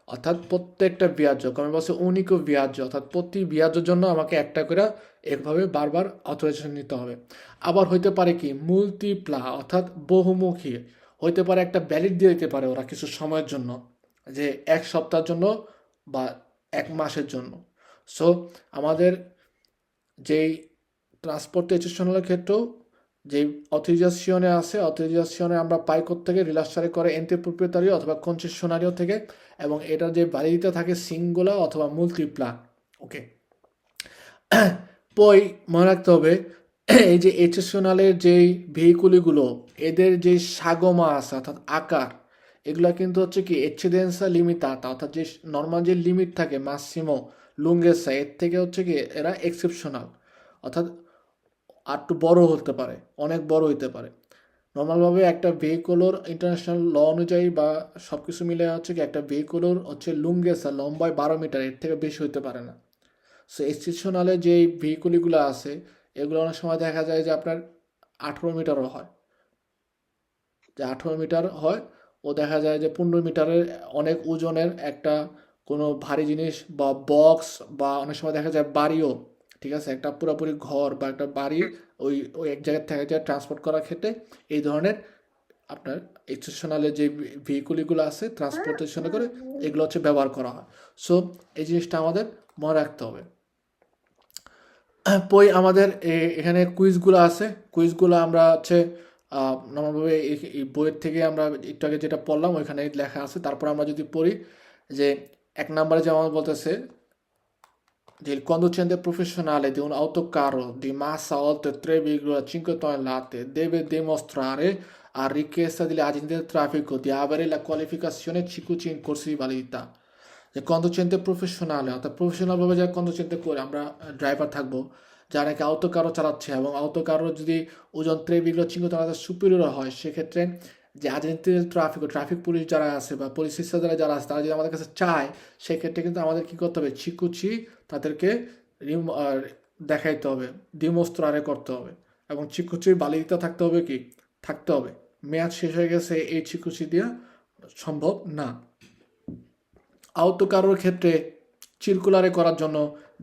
অর্থাৎ প্রত্যেকটা বিয়াজ আমি বলছি উনিকো বিয়াজ, অর্থাৎ প্রতি বিয়াজের জন্য আমাকে একটা করে এভাবে বারবার অথরাইজেশন নিতে হবে। আবার হইতে পারে কি মুলটিপ্লা, অর্থাৎ বহুমুখী হইতে পারে, একটা ভ্যালিড দিয়ে দিতে পারে ওরা কিছু সময়ের জন্য, যে এক সপ্তাহের জন্য বা এক মাসের জন্য। সো আমাদের যেই ট্রান্সপোর্টেশনের ক্ষেত্রেও যে অথরাইজেশনে আছে, অথরাইজেশনে আমরা পাই থেকে রিলাস্টারে করে এন্ট্রি প্রপ্রিয়েটারি অথবা কনসেশনারিও থেকে, এবং এটার যে ভ্যালিডিটি থাকে সিঙ্গুলার অথবা মুলটিপ্লা। ওকে, পই মনে রাখতে হবে এই যে এক্সেপশনালের যেই ভেহিকুলগুলো, এদের যে সাগমা আছে অর্থাৎ আকার, এগুলো কিন্তু হচ্ছে কি এক্সিডেন্সা লিমিটাটা, অর্থাৎ যে নর্মাল যে লিমিট থাকে মাসিমো লুঙ্গেসা, এর থেকে হচ্ছে কি এরা এক্সেপশনাল, অর্থাৎ আর একটু বড় হতে পারে, অনেক বড় হইতে পারে। নর্মালভাবে একটা ভেহিকুলোর ইন্টারন্যাশনাল ল অনুযায়ী বা সব কিছু মিলে হচ্ছে কি একটা ভেহিকুলোর হচ্ছে লুঙ্গেসা লম্বায় 12 মিটার, এর থেকে বেশি হইতে পারে না। সো এক্সেপশনালে যেই ভেহিকুলগুলো আছে এগুলো অনেক সময় দেখা যায় যে আপনার 18 মিটারও হয়, যে 18 মিটার হয়, ও দেখা যায় যে 15 মিটারের অনেক ওজনের একটা কোনো ভারী জিনিস বা বক্স, বা অনেক সময় দেখা যায় বাড়িও, ঠিক আছে, একটা পুরোপুরি ঘর বা একটা বাড়ি ওই ওই এক জায়গায় থেকে যায় ট্রান্সপোর্ট করার ক্ষেত্রে এই ধরনের আপনার এক্সেপশনালের যে ভেহিকুলগুলো আছে ট্রান্সপোর্টেশনে করে, এগুলো হচ্ছে ব্যবহার করা হয়। সো এই জিনিসটা আমাদের মনে রাখতে হবে। পই আমাদের এখানে কুইজগুলো আছে, কুইজগুলো আমরা হচ্ছে নর্মালভাবে এই বইয়ের থেকে আমরা একটু আগে যেটা পড়লাম ওইখানে লেখা আছে। তারপর আমরা যদি পড়ি যে 1 নম্বরে যেমন বলতেছে যে il conducente professionale di un autocarro di massa oltre 3,5 tonnellate deve dimostrare a richiesta degli agenti del traffico di avere la qualificazione CQC in corso di validità। যে কন্ডুচেন্টে প্রফেশনাল, অর্থাৎ প্রফেশনালভাবে যারা কন্ডুচেন্টে করে আমরা ড্রাইভার থাকবো, যারা নাকি আউটো কারও চালাচ্ছে, এবং আউটো কারো যদি ওজন 3,5 টনের সুপিরিয়র হয়, সেক্ষেত্রে যে আজেন্টের ট্রাফিক পুলিশ যারা আছে বা পুলিশ সিস্টার যারা আছে, তারা যদি আমাদের কাছে চায়, সেক্ষেত্রে কিন্তু আমাদের কী করতে হবে, চিকুচি তাদেরকে দেখাইতে হবে, ডিমোস্ট্রারে করতে হবে, এবং চিকুচির বালিদিতে থাকতে হবে, কি থাকতে হবে, মেয়াদ শেষ হয়ে গেছে এই চিকুচি দেওয়া সম্ভব না। autocarroর ক্ষেত্রে circolare করার জন্য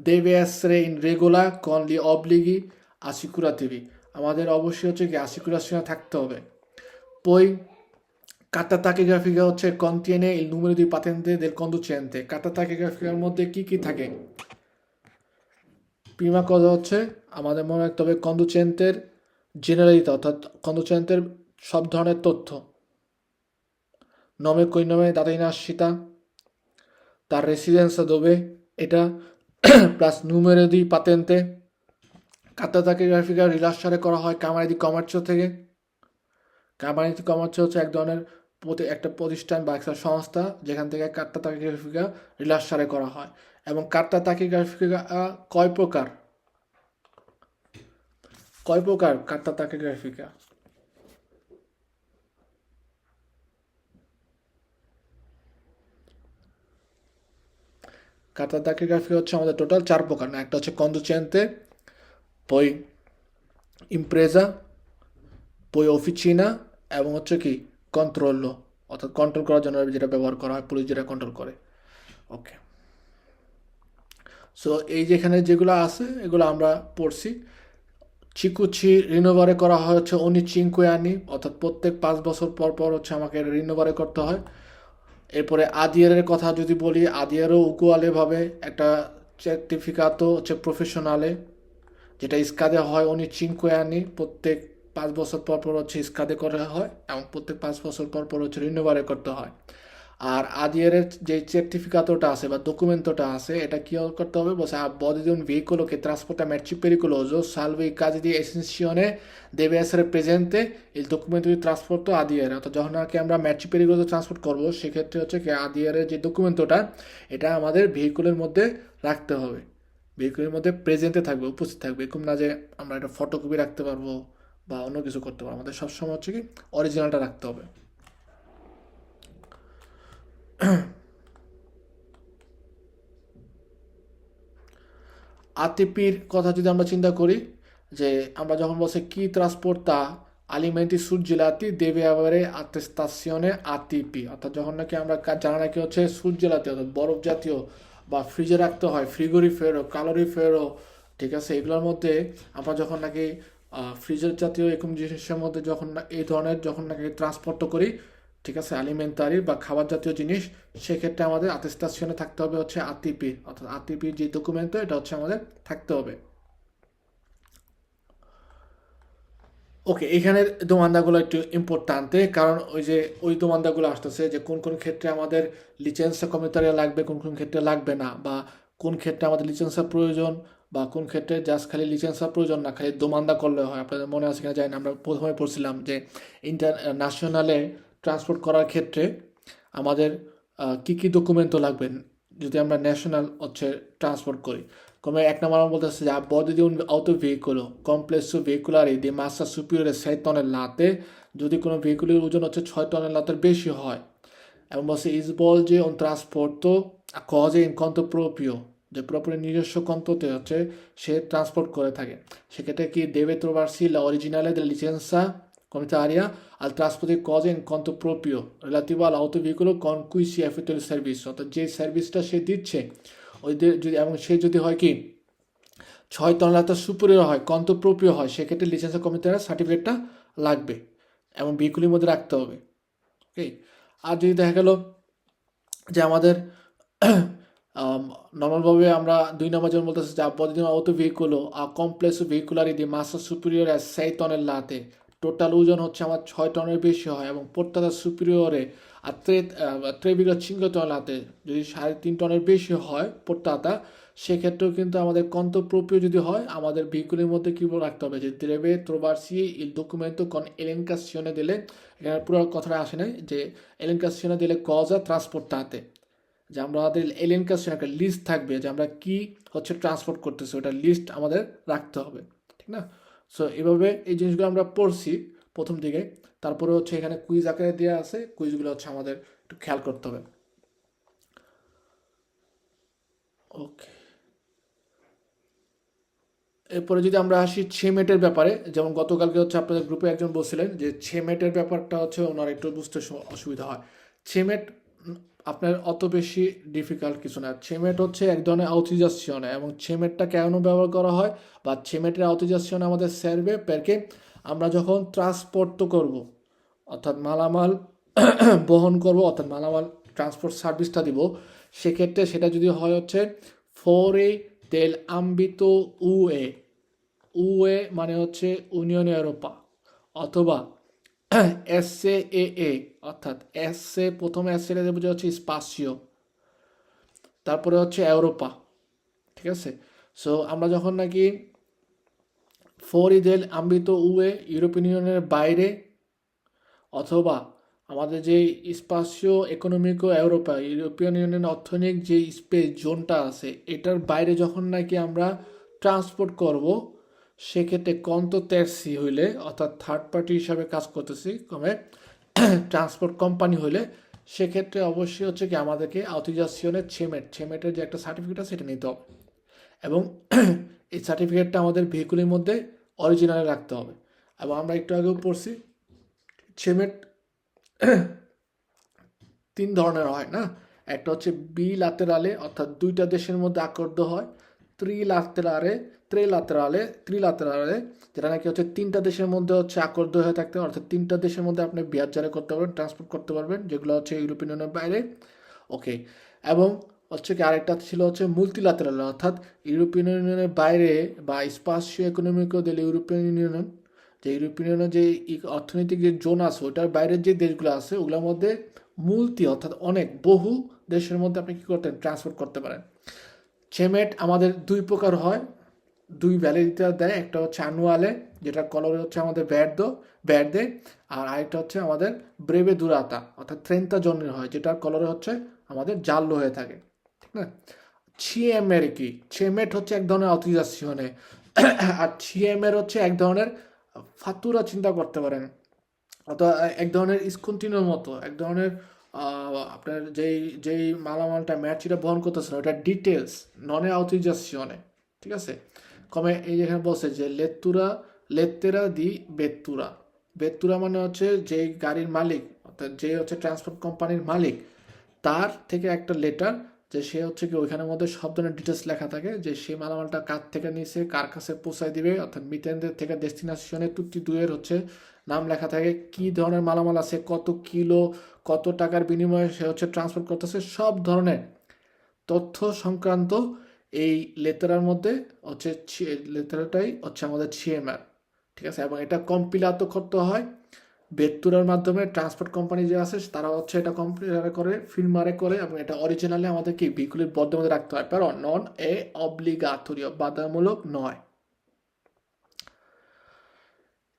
deve essere in regola con gli obblighi assicurativi, আমাদের অবশ্যই হচ্ছে কি assicurazione থাকতে হবে। poi carta tachigrafica হচ্ছে contiene il numero di patente del conducente। carta tachigraficaর মধ্যে কি কি থাকে? প্রিমা কথা হচ্ছে আমাদের মনে রাখতে হবে কন্ডুচেন্টের জেনারেলিটি, অর্থাৎ কন্ডুচেন্টের সব ধরনের তথ্য, নমে কৈনমে দাতা ইনাশিতা, তার রেসিডেন্সা দোবে এটা প্লাস নুমেরো দি পাতেন্তে। কার্তা তাকিগ্রাফিকা রিলাস্টারে করা হয় কামারি দি কমার্চো থেকে। কামারি দি কমার্চো হচ্ছে এক ধরনের একটা প্রতিষ্ঠান বা একটা সংস্থা যেখান থেকে কার্তা তাকিগ্রাফিকা রিলাস্টারে করা হয়। এবং কার্তা তাকিগ্রাফিকা কয় প্রকার কার্তা তাকিগ্রাফিকা? কার্তা তাকিগ্রাফি হচ্ছে আমাদের টোটাল 4 প্রকার না, একটা হচ্ছে কন্ডুচেন্তে, পই ইমপ্রেজা, পই অফিচিনা, এবং হচ্ছে কি কন্ট্রোল, অর্থাৎ কন্ট্রোল করার জন্য যেটা ব্যবহার করা হয়, পুলিশ যেটা কন্ট্রোল করে। ওকে, সো এই যেখানে যেগুলো আছে এগুলো আমরা পড়ছি। চিকুচি রিনোভারে করা হয় হচ্ছে উনি চিঙ্কুয়ানি, অর্থাৎ প্রত্যেক 5 বছর পর পর হচ্ছে আমাকে রিনোভারে করতে হয়। এরপরে আদিয়ারের কথা যদি বলি, আদিয়ারও উকুয়ালেভাবে একটা সার্টিফিকাতো হচ্ছে প্রফেশনালে, যেটা স্কাদে হয় উনি চিঙ্কুয়ানি, প্রত্যেক 5 বছর পর পর হচ্ছে স্কাদে করা হয়, এবং প্রত্যেক 5 বছর পর পর হচ্ছে রিনোভারে করতে হয়। আর আদিয়ারের যে সার্টিফিকাতটা আছে বা ডকুমেন্টটা আছে, এটা কি করতে হবে, বলছে body di un veicolo che trasporta merci pericoloso salvo i casi di estensione deve essere presente il documento di trasporto ADR। অর্থাৎ যখন আর কি আমরা merci pericoloso ট্রান্সপোর্ট করবো, সেক্ষেত্রে হচ্ছে কি আদিয়ারের যে ডকুমেন্টটা, এটা আমাদের ভেহিকুলের মধ্যে রাখতে হবে, ভেহিকুলের মধ্যে প্রেজেন্টে থাকবে, উপস্থিত থাকবে। এরকম না যে আমরা এটা ফটোকপি রাখতে পারবো বা অন্য কিছু করতে পারবো, আমাদের সবসময় হচ্ছে কি অরিজিনালটা রাখতে হবে। আতিপির কথা যদি আমরা চিন্তা করি, যে আমরা যখন বলছি কি ট্রান্সপোর্টটা alimenti surgelati deve avere attestazione ATP, অর্থাৎ যখন নাকি আমরা জানা নাকি হচ্ছে surgelati অর্থাৎ বরফ জাতীয় বা ফ্রিজে রাখতে হয়, ফ্রিগোরিফেরো, ক্যালোরিফেরো, ঠিক আছে, এগুলোর মধ্যে আমরা যখন নাকি ফ্রিজের জাতীয় এরকম জিনিসের মধ্যে যখন এই ধরনের যখন নাকি ট্রান্সপোর্ট করি, ঠিক আছে, আলিমেন্টারি বা খাবার জাতীয় জিনিস, সেক্ষেত্রে আমাদের আতেস্তাশনে থাকতে হবে হচ্ছে আরটিপি, অর্থাৎ আরটিপির যে ডকুমেন্ট এটা হচ্ছে আমাদের থাকতে হবে। ওকে, এখানের দোমান্দাগুলো একটু ইম্পর্ট্যান্টে, কারণ ওই দোমান্দাগুলো আসতেছে যে কোন কোন ক্ষেত্রে আমাদের লিচেন্সা কমিটারিয়া লাগবে, কোন কোন ক্ষেত্রে লাগবে না, বা কোন ক্ষেত্রে আমাদের লিচেন্সা প্রয়োজন, বা কোন ক্ষেত্রে জাস্ট খালি লিচেন্সা প্রয়োজন না, খালি দোমান্দা করলে হয়। আপনাদের মনে আছে কিনা জানি না, আমরা প্রথমে পড়ছিলাম যে ইন্টারন্যাশনালে ট্রান্সপোর্ট করার ক্ষেত্রে আমাদের কী কী ডকুমেন্টও লাগবে যদি আমরা ন্যাশনাল হচ্ছে ট্রান্সপোর্ট করি। Come এক নম্বর আমার বলতেছে যে a bordo di un autoveicolo complesso veicolare di massa superiore a 6 tonnellate, যদি কোনো ভেহিকুলের ওজন হচ্ছে 6 টনেলাতের বেশি হয়, এবং বলছে svolge un trasporto a cose in conto proprio, যে পুরোপুরি নিজস্ব কন্ততে হচ্ছে সে ট্রান্সপোর্ট করে থাকে, সেক্ষেত্রে কি deve trovarsi la originale della licenza comunitaria al trasporto di cose in conto proprio relativo all'autoveicolo con cui si effettua il servizio, অর্থাৎ যে সার্ভিসটা সে দিচ্ছে যদি এবং সে যদি হয় কি 6 টনেলাতের সুপিরিয়র হয়, কন্তপ্রপ্রিয় হয়, সেক্ষেত্রে লিসেন্স কমিটির সার্টিফিকেটটা লাগবে এবং ভেহিকুলের মধ্যে রাখতে হবে। ওকে, আর যদি দেখা গেল যে আমাদের নর্মালভাবে আমরা 2 নম্বর যেমন বলতেছি যে পদ্ধতি অটো ভেহিকুলো কমপ্লেক্স ভেহিকুলারি দিয়ে মাসা সুপিরিয়র 6 টনেলাতে, টোটাল ওজন হচ্ছে আমার 6 টনের বেশি হয়, এবং পোর্টাতা সুপিরিয়রে আর 3,5 টনেলাতে যদি 3.5 টনের বেশি হয় পোর্টাতা, সেক্ষেত্রেও কিন্তু আমাদের কন্তপ্রপ্রিয় যদি হয়, আমাদের ভেহিকুলের মধ্যে কী রাখতে হবে যে deve trovarsi il documento con elencazione delle, এখানে পুরো কথাটা আসে নাই, যে elencazione delle cosa trasportate, যে আমাদের এলেনকাশন একটা লিস্ট থাকবে যে আমরা কি হচ্ছে ট্রান্সপোর্ট করতেছি, ওটা লিস্ট আমাদের রাখতে হবে, ঠিক না? সো এইভাবে এই জিনিসগুলো আমরা পড়ছি প্রথম দিকে, তারপরে হচ্ছে এখানে কুইজ আকারে দেওয়া আছে, কুইজগুলো হচ্ছে আমাদের একটু খেয়াল করতে হবে। ওকে, এরপরে যদি আমরা আসি ছেমেটের ব্যাপারে, যেমন গতকালকে হচ্ছে আপনাদের গ্রুপে একজন বলছিলেন যে ছেমেটের ব্যাপারটা হচ্ছে ওনার একটু বুঝতে অসুবিধা হয়। ছেমেট আপনার অত বেশি ডিফিকাল্ট কিছু না। ছেমেট হচ্ছে এক ধরনের আউথিজাসিয়নে, এবং ছেমেটটা কেন ব্যবহার করা হয়, বা ছেমেটের আউথিজাসিয়নে আমাদের সার্ভে পেরকে আমরা যখন ট্রান্সপোর্ট করব, অর্থাৎ মালামাল বহন করব, অর্থাৎ মালামাল ট্রান্সপোর্ট সার্ভিসটা দিব, সেক্ষেত্রে সেটা যদি হয় হচ্ছে ফোরে তেল আম্বিতো উএ, উএ মানে হচ্ছে ইউনিয়ন ইউরোপা, অথবা এসএএ, অর্থাৎ এসএ প্রথমে এসএ বোঝা হচ্ছে স্পাসিও, তারপরে হচ্ছে ইউরোপা, ঠিক আছে। সো আমরা যখন নাকি ফরিদেল আম্বিত উয়ে ইউরোপিয়ান ইউনিয়নের বাইরে, অথবা আমাদের যে স্পাসিও ইকোনমিকো ইউরোপা ইউরোপিয়ান ইউনিয়ন অর্থনৈতিক যে স্পেস জোনটা আছে, এটার বাইরে যখন নাকি আমরা ট্রান্সপোর্ট করব, সেক্ষেত্রে কন্ত তেরসি হইলে, অর্থাৎ থার্ড পার্টি হিসাবে কাজ করতেছি কমে ট্রান্সপোর্ট কোম্পানি হইলে, সেক্ষেত্রে অবশ্যই হচ্ছে কি আমাদেরকে অথরাইজেশনের ছেমেটের যে একটা সার্টিফিকেট আছে সেটা নিতে হবে, এবং এই সার্টিফিকেটটা আমাদের ভেহিকুলের মধ্যে অরিজিনালে রাখতে হবে। এবং আমরা একটু আগেও পড়ছি ছেমেট 3 ধরনের হয় না, একটা হচ্ছে বিল্যাটেরালে, অর্থাৎ দুইটা দেশের মধ্যে আকর্দ হয়, ত্রিল্যাটেরালে যেটা নাকি হচ্ছে 3টা দেশের মধ্যে হচ্ছে আকর্দ হয়ে থাকতে, অর্থাৎ 3টা দেশের মধ্যে আপনি বিয়ার করতে পারবেন, ট্রান্সপোর্ট করতে পারবেন, যেগুলো হচ্ছে ইউরোপিয়ান ইউনিয়নের বাইরে। ওকে, এবং হচ্ছে কি আরেকটা ছিল হচ্ছে মুলতিল্যাটেরাল, অর্থাৎ ইউরোপিয়ান ইউনিয়নের বাইরে বা স্পাসিও ইকোনমিকো দেল ইউরোপিয়ান ইউনিয়ন, যে ইউরোপিয়ান ইউনিয়নের যে অর্থনৈতিক যে জোন আছে ওটার বাইরের যে দেশগুলো আছে ওগুলোর মধ্যে অর্থাৎ অনেক বহু দেশের মধ্যে আপনি কী করতেন, ট্রান্সপোর্ট করতে পারেন। ছেমেট আমাদের 2 প্রকার হয়, 2 ভ্যালিডিটি দেয়, একটা হচ্ছে অ্যানুয়ালে, যেটা কলরে হচ্ছে আমাদের ভ্যারদে, আর আরেকটা হচ্ছে আমাদের ব্রেভে দুরাতা, অর্থাৎ 30 জনের হয়, যেটার কলরে হচ্ছে আমাদের জাল্লো হয়ে থাকে, ঠিক না? ছিএমের কি, ছেমেট হচ্ছে এক ধরনের অথরাইজেশনে, আর ছিএমের হচ্ছে এক ধরনের ফাতুরা, চিন্তা করতে পারেন, অথবা এক ধরনের ইসকন্টিনিউর মতো, এক ধরনের আপনার যেই মালামালটা ম্যাচিটা বহন করতেছে ওটা ডিটেলস নন অথরাইজেশনে, ঠিক আছে। কমে এই যেখানে বলছে যে লেত্তেরা দি বেত্তুরা, ভেত্তুরা মানে হচ্ছে যে গাড়ির মালিক, অর্থাৎ যে হচ্ছে ট্রান্সপোর্ট কোম্পানির মালিক, তার থেকে একটা লেটার, যে সে হচ্ছে কি ওইখানের মধ্যে সব ধরনের ডিটেলস লেখা থাকে, যে সে মালামালটা কার থেকে নিয়েছে, কার কাছে পৌঁছায় দিবে, অর্থাৎ মিটেনদের থেকে ডেস্টিনেশনে তুর্তি দুয়ের হচ্ছে নাম লেখা থাকে, কি ধরনের মালামাল আছে, কত কিলো, কত টাকার বিনিময়ে সে হচ্ছে ট্রান্সপোর্ট করতেছে, সব ধরনের তথ্য সংক্রান্ত এই লেটারের মধ্যে হচ্ছে, লেটারটাই হচ্ছে আমাদের সিএমআর। ঠিক আছে, এবং এটা কম্পিলার তো করতে হয় বেত্তুরার মাধ্যমে। ট্রান্সপোর্ট কোম্পানি যে আছে তারা হচ্ছে এটা কম্পিলারে করে, ফিল্মারে করে, এবং এটা অরিজিনালি আমাদের কি ভেহিকুলের বডির মধ্যে রাখতে হয়, কারণ নন এ অব্লিগাটোরিও, বাধ্যতামূলক নয়।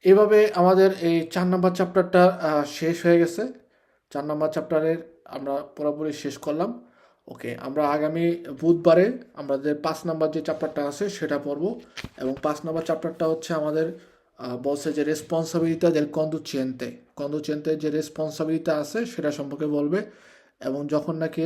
এভাবে আমাদের এই 4 নম্বর চ্যাপ্টারটা শেষ হয়ে গেছে। 4 নম্বর চ্যাপ্টারের আমরা পুরোপুরি শেষ করলাম। ওকে, আমরা আগামী বুধবারে আমাদের 5 নম্বর যে চ্যাপ্টারটা আছে সেটা পড়বো, এবং 5 নম্বর চ্যাপ্টারটা হচ্ছে আমাদের বলছে যে রেসপন্সাবিলিটা del conducente, যে রেসপন্সাবিলিটা আছে সেটা সম্পর্কে বলবে, এবং যখন নাকি